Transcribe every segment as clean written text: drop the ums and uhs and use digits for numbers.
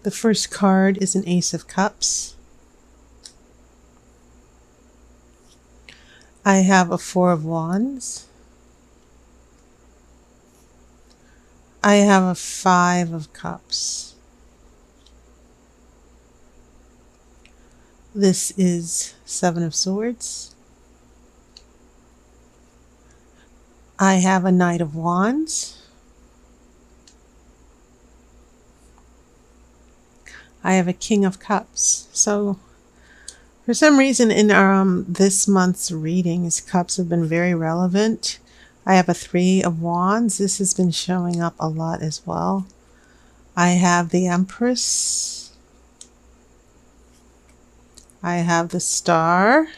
The first card is an Ace of Cups. I have a Four of Wands. I have a Five of Cups. This is Seven of Swords. I have a Knight of Wands. I have a King of Cups. So for some reason in this month's readings, cups have been very relevant. I have a Three of Wands. This has been showing up a lot as well. I have the Empress. I have the Star.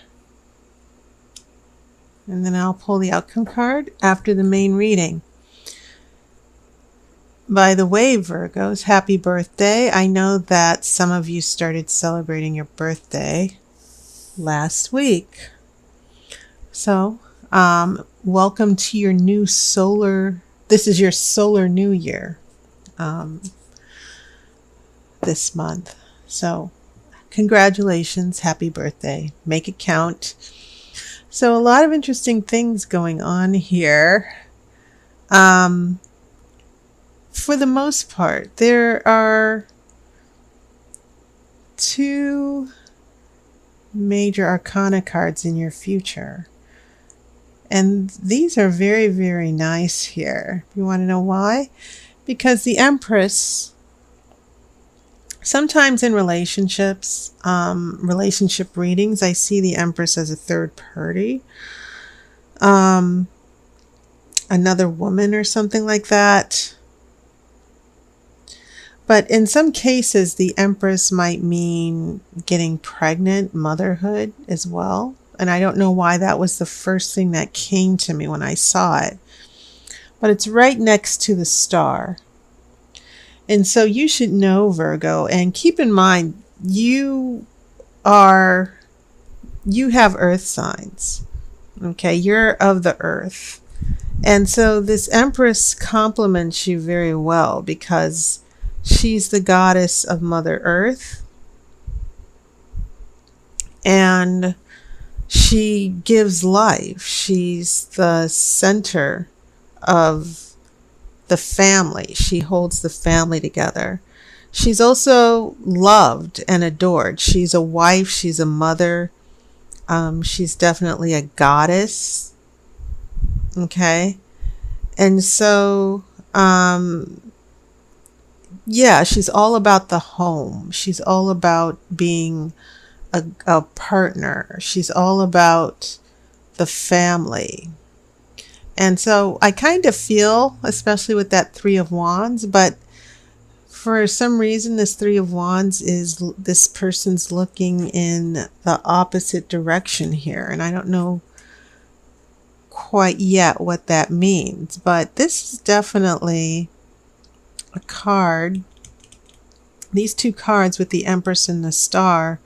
And then I'll pull the outcome card after the main reading. By the way, Virgos, happy birthday. I know that some of you started celebrating your birthday last week. So, welcome to your new this is your solar new year this month. So, congratulations, happy birthday. Make it count. So a lot of interesting things going on here. For the most part, there are two major arcana cards in your future. And these are very, very nice here. You want to know why? Because the Empress, sometimes in relationships, relationship readings, I see the Empress as a third party. Another woman or something like that. But in some cases, the Empress might mean getting pregnant, motherhood as well. And I don't know why that was the first thing that came to me when I saw it. But it's right next to the Star. And so you should know, Virgo, and keep in mind, you have earth signs. Okay, you're of the earth. And so this Empress complements you very well because she's the goddess of Mother Earth. And she gives life. She's the center of the family. She holds the family together. She's also loved and adored. She's a wife. She's a mother. She's definitely a goddess. Okay. And so, yeah, she's all about the home. She's all about being a partner. She's all about the family. And so I kind of feel, especially with that Three of Wands, but for some reason this Three of Wands is this person's looking in the opposite direction here. And I don't know quite yet what that means, but this is definitely a card. These two cards with the Empress and the Star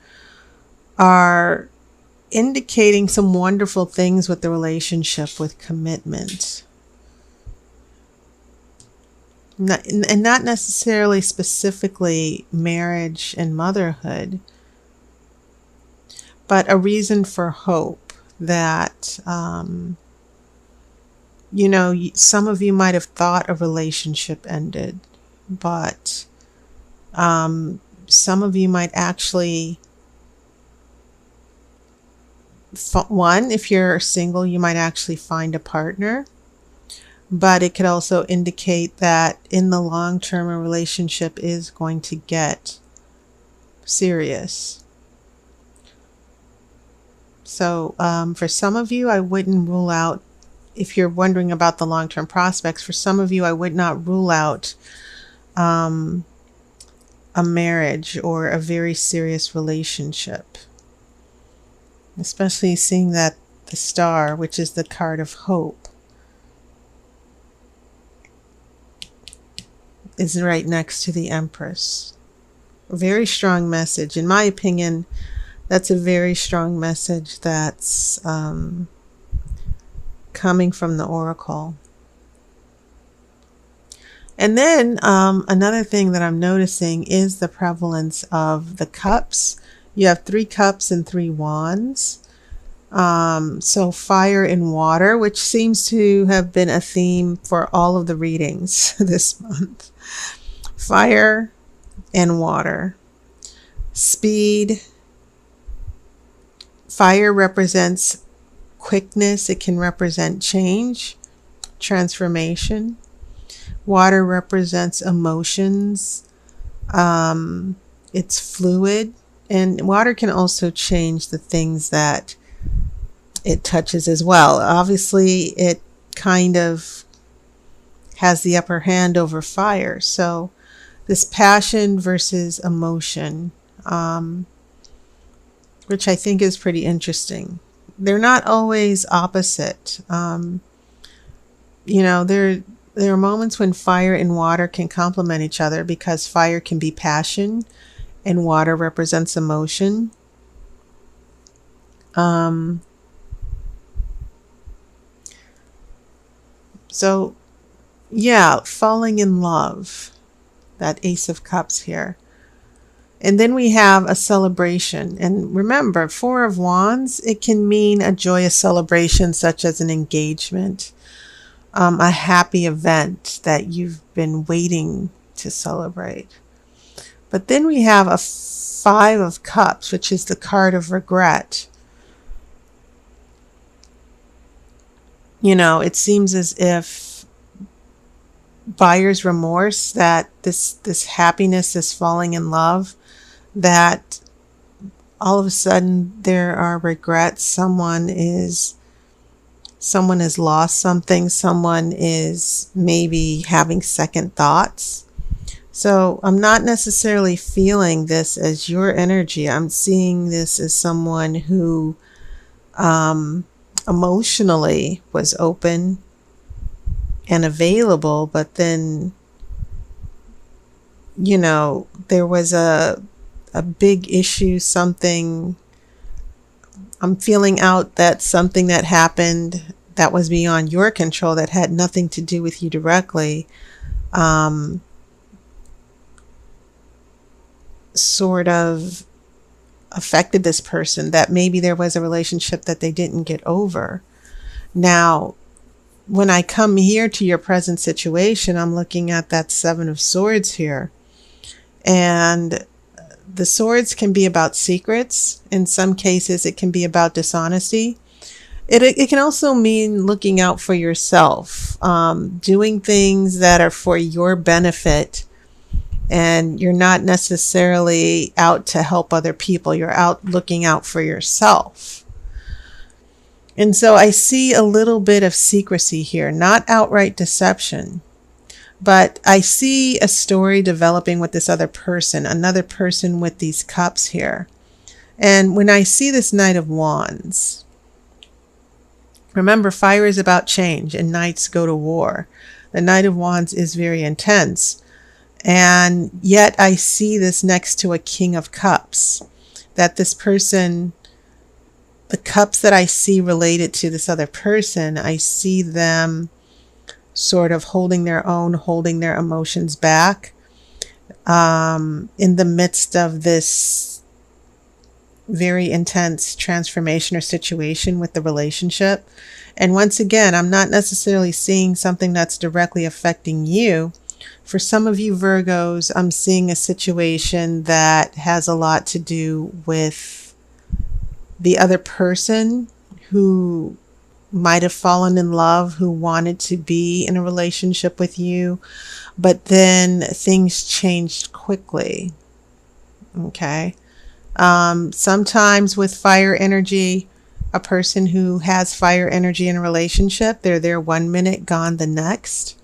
are indicating some wonderful things with the relationship, with commitment. And not necessarily specifically marriage and motherhood, but a reason for hope that, you know, some of you might have thought a relationship ended, but some of you might actually, one, if you're single, you might actually find a partner. But it could also indicate that in the long term, a relationship is going to get serious. So for some of you, I wouldn't rule out, if you're wondering about the long-term prospects, for some of you, I would not rule out a marriage or a very serious relationship. Especially seeing that the Star, which is the card of hope, is right next to the Empress. A very strong message. In my opinion, that's a very strong message that's coming from the Oracle. And then another thing that I'm noticing is the prevalence of the cups. You have 3 cups and 3 wands. So fire and water, which seems to have been a theme for all of the readings this month. Fire and water. Speed. Fire represents quickness. It can represent change, transformation. Water represents emotions. It's fluid. And water can also change the things that it touches as well. Obviously, it kind of has the upper hand over fire. So this passion versus emotion, which I think is pretty interesting. They're not always opposite. There are moments when fire and water can complement each other because fire can be passion and water represents emotion. So, yeah, falling in love, that Ace of Cups here. And then we have a celebration. And remember, 4 of Wands, it can mean a joyous celebration such as an engagement, a happy event that you've been waiting to celebrate. But then we have a 5 of Cups, which is the card of regret. It seems as if buyer's remorse, that this happiness, this falling in love, that all of a sudden there are regrets. Someone has lost something. Someone is maybe having second thoughts. So I'm not necessarily feeling this as your energy. I'm seeing this as someone who emotionally was open and available, but then there was a big issue, something. I'm feeling out that something that happened that was beyond your control, that had nothing to do with you directly, sort of affected this person, that maybe there was a relationship that they didn't get over. Now, when I come here to your present situation, I'm looking at that 7 of Swords here. And the swords can be about secrets. In some cases, it can be about dishonesty. It can also mean looking out for yourself, doing things that are for your benefit. And you're not necessarily out to help other people. You're out looking out for yourself. And so I see a little bit of secrecy here, not outright deception, but I see a story developing with this other person, another person with these cups here. And when I see this Knight of Wands, remember, fire is about change and knights go to war. The Knight of Wands is very intense. And yet I see this next to a King of Cups, that this person, the cups that I see related to this other person, I see them sort of holding their own, holding their emotions back, in the midst of this very intense transformation or situation with the relationship. And once again, I'm not necessarily seeing something that's directly affecting you. For some of you Virgos, I'm seeing a situation that has a lot to do with the other person who might have fallen in love, who wanted to be in a relationship with you, but then things changed quickly. Okay. Sometimes with fire energy, a person who has fire energy in a relationship, they're there 1 minute, gone the next.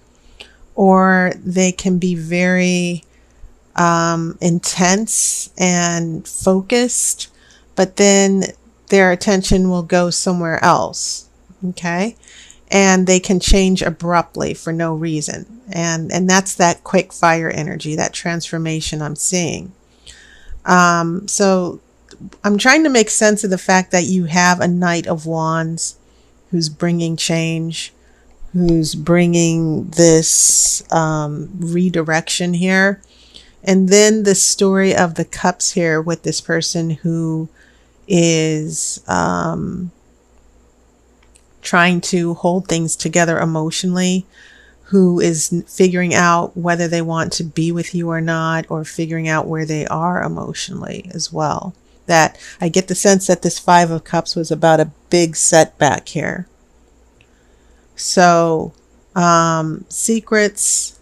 Or they can be very intense and focused, but then their attention will go somewhere else. Okay. And they can change abruptly for no reason. And that's that quick fire energy, that transformation I'm seeing. So I'm trying to make sense of the fact that you have a Knight of Wands who's bringing change, who's bringing this redirection here. And then the story of the cups here with this person who is trying to hold things together emotionally, who is figuring out whether they want to be with you or not, or figuring out where they are emotionally as well. That I get the sense that this Five of Cups was about a big setback here. So secrets,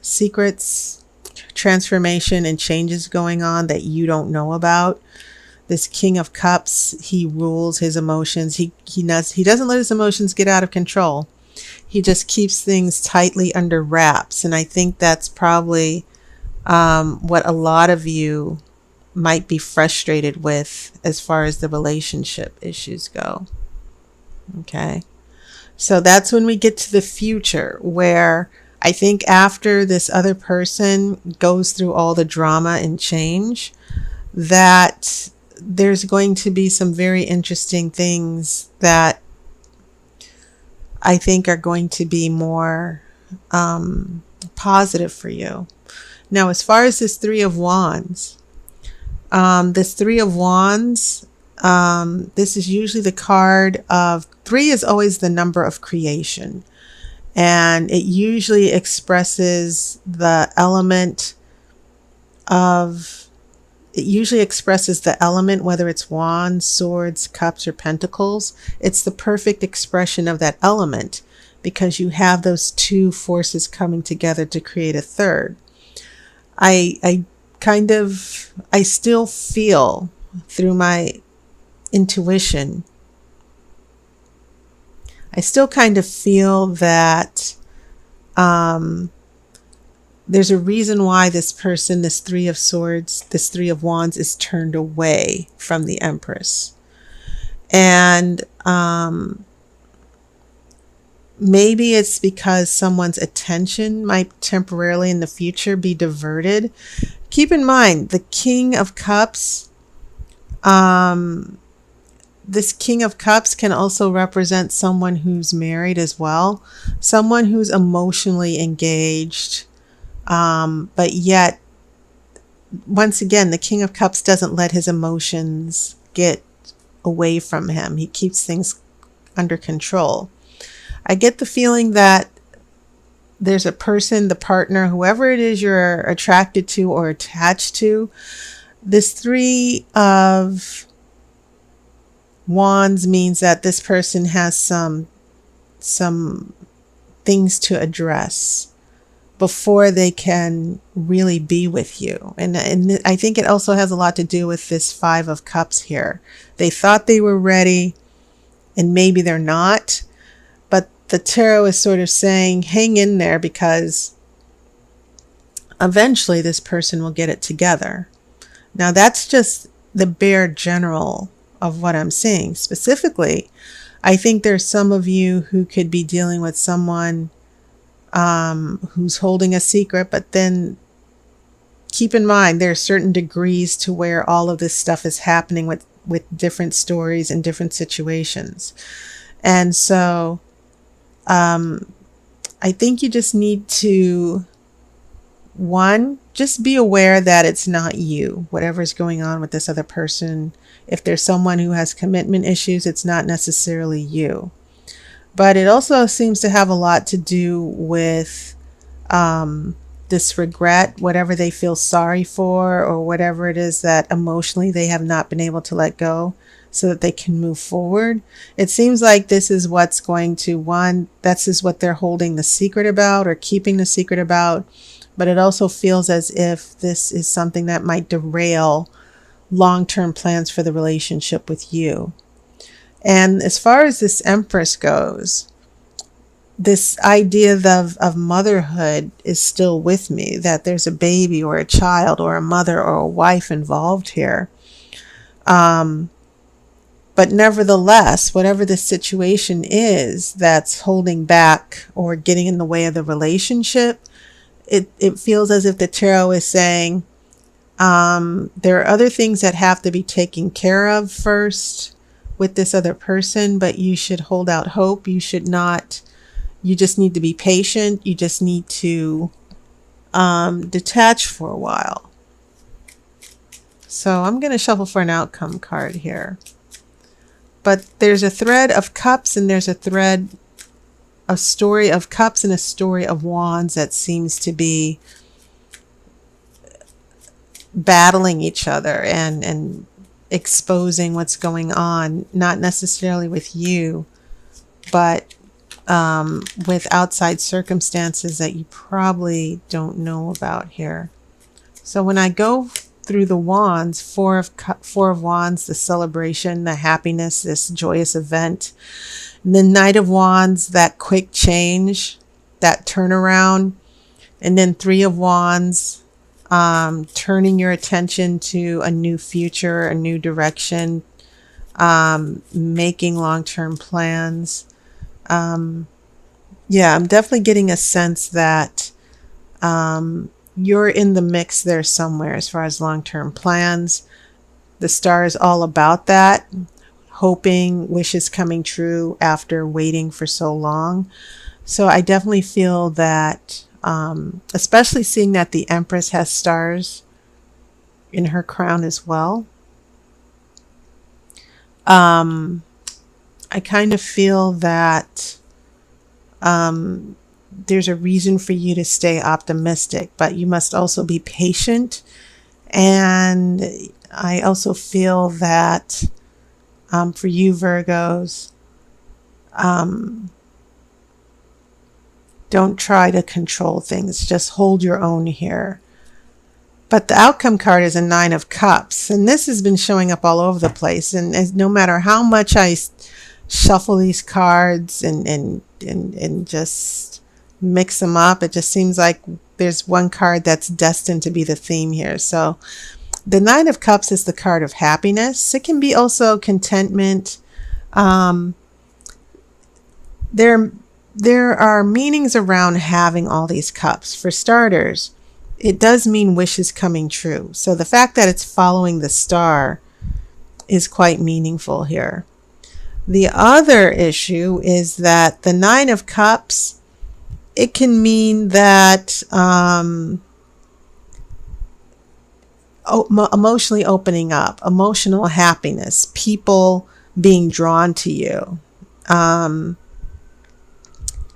transformation and changes going on that you don't know about. This King of Cups, he rules his emotions. He doesn't let his emotions get out of control. He just keeps things tightly under wraps. And I think that's probably what a lot of you might be frustrated with as far as the relationship issues go. Okay. So that's when we get to the future, where I think after this other person goes through all the drama and change, that there's going to be some very interesting things that I think are going to be more positive for you. Now, as far as this Three of Wands, this is usually the card of, 3 is always the number of creation. And it usually expresses the element, whether it's wands, swords, cups, or pentacles. It's the perfect expression of that element, because you have those two forces coming together to create a third. I still feel through my intuition, I still kind of feel that there's a reason why this person, this Three of Swords, this Three of Wands, is turned away from the Empress. And maybe it's because someone's attention might temporarily in the future be diverted. Keep in mind, the King of Cups, this King of Cups can also represent someone who's married as well, someone who's emotionally engaged, but yet, once again, the King of Cups doesn't let his emotions get away from him. He keeps things under control. I get the feeling that there's a person, the partner, whoever it is you're attracted to or attached to, this Three of Wands means that this person has some things to address before they can really be with you. And I think it also has a lot to do with this Five of Cups here. They thought they were ready, and maybe they're not. But the tarot is sort of saying, hang in there, because eventually this person will get it together. Now, that's just the bare general of what I'm seeing. Specifically, I think there's some of you who could be dealing with someone who's holding a secret, but then keep in mind there are certain degrees to where all of this stuff is happening with different stories and different situations. And so I think you just need to, one, just be aware that it's not you, whatever's going on with this other person. If there's someone who has commitment issues, it's not necessarily you. But it also seems to have a lot to do with this regret, whatever they feel sorry for, or whatever it is that emotionally they have not been able to let go so that they can move forward. It seems like this is what's going to, one, this is what they're holding the secret about or keeping the secret about. But it also feels as if this is something that might derail long-term plans for the relationship with you. And as far as this Empress goes, this idea of motherhood is still with me, that there's a baby or a child or a mother or a wife involved here. But nevertheless, whatever the situation is that's holding back or getting in the way of the relationship, it feels as if the tarot is saying there are other things that have to be taken care of first with this other person, but you should hold out hope. You should not You just need to be patient. You just need to detach for a while. So I'm going to shuffle for an outcome card here. But there's a thread of cups and there's a story of cups and a story of wands that seems to be battling each other and exposing what's going on, not necessarily with you, but with outside circumstances that you probably don't know about here. So when I go through the wands, four of wands, the celebration, the happiness, this joyous event, and the Knight of Wands, that quick change, that turnaround, and then Three of Wands, turning your attention to a new future, a new direction, making long-term plans. Yeah, I'm definitely getting a sense that you're in the mix there somewhere as far as long-term plans. The star is all about that, hoping, wishes coming true after waiting for so long. So I definitely feel that, especially seeing that the Empress has stars in her crown as well. I kind of feel that there's a reason for you to stay optimistic, but you must also be patient. And I also feel that for you Virgos, don't try to control things. Just hold your own here. But the outcome card is a Nine of Cups. And this has been showing up all over the place. And no matter how much I shuffle these cards and just mix them up, it just seems like there's one card that's destined to be the theme here. So the Nine of Cups is the card of happiness. It can be also contentment. There are meanings around having all these cups. For starters, it does mean wishes coming true. So the fact that it's following the star is quite meaningful here. The other issue is that the Nine of Cups, it can mean that emotionally opening up, emotional happiness, people being drawn to you.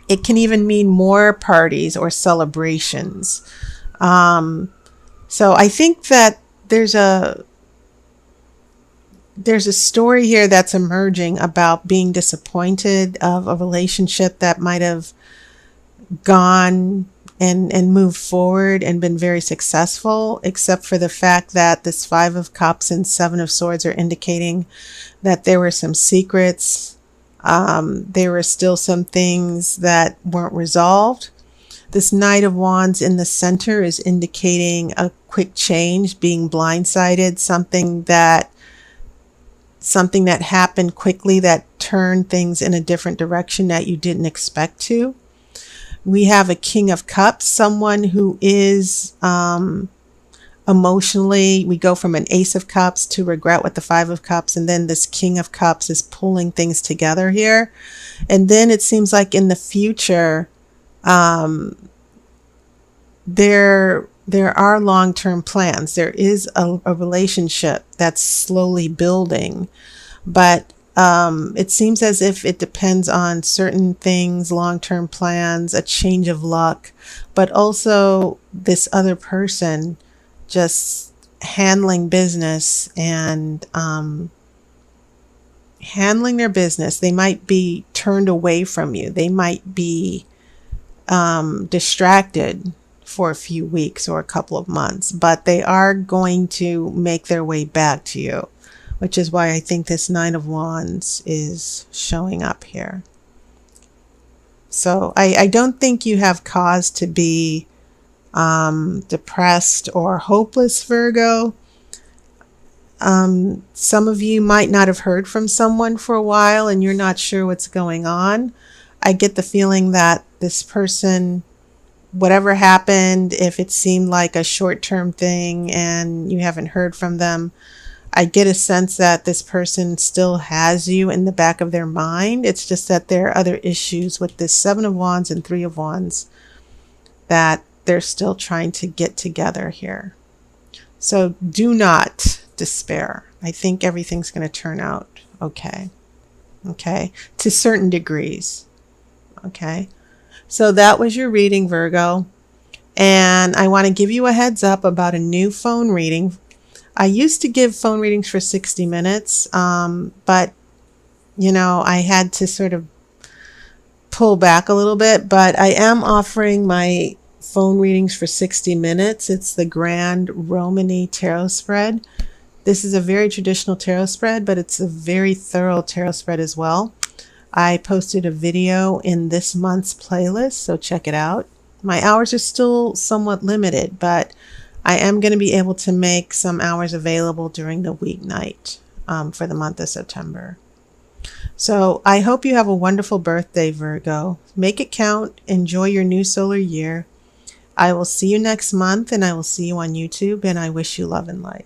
It can even mean more parties or celebrations. So I think that there's a story here that's emerging about being disappointed of a relationship that might have gone and moved forward and been very successful, except for the fact that this Five of Cups and Seven of Swords are indicating that there were some secrets. There were still some things that weren't resolved. This Knight of Wands in the center is indicating a quick change, being blindsided, something that happened quickly that turned things in a different direction that you didn't expect to. We have a King of Cups, someone who is emotionally, we go from an Ace of Cups to regret with the Five of Cups, and then this King of Cups is pulling things together here. And then it seems like in the future, there are long-term plans. There is a relationship that's slowly building, but it seems as if it depends on certain things, long-term plans, a change of luck, but also this other person just handling business and handling their business. They might be turned away from you. They might be distracted for a few weeks or a couple of months, but they are going to make their way back to you, which is why I think this Nine of Wands is showing up here. So I don't think you have cause to be depressed or hopeless, Virgo. Some of you might not have heard from someone for a while and you're not sure what's going on. I get the feeling that this person, whatever happened, if it seemed like a short-term thing and you haven't heard from them, I get a sense that this person still has you in the back of their mind. It's just that there are other issues with this Seven of Wands and Three of Wands that they're still trying to get together here. So do not despair. I think everything's going to turn out okay. Okay. To certain degrees. Okay. So that was your reading, Virgo. And I want to give you a heads up about a new phone reading. I used to give phone readings for 60 minutes, but, you know, I had to sort of pull back a little bit. But I am offering my phone readings for 60 minutes. It's the Grand Romany Tarot Spread. This is a very traditional tarot spread, but it's a very thorough tarot spread as well. I posted a video in this month's playlist, so check it out. My hours are still somewhat limited, but I am going to be able to make some hours available during the weeknight for the month of September. So I hope you have a wonderful birthday, Virgo. Make it count. Enjoy your new solar year. I will see you next month, and I will see you on YouTube, and I wish you love and light.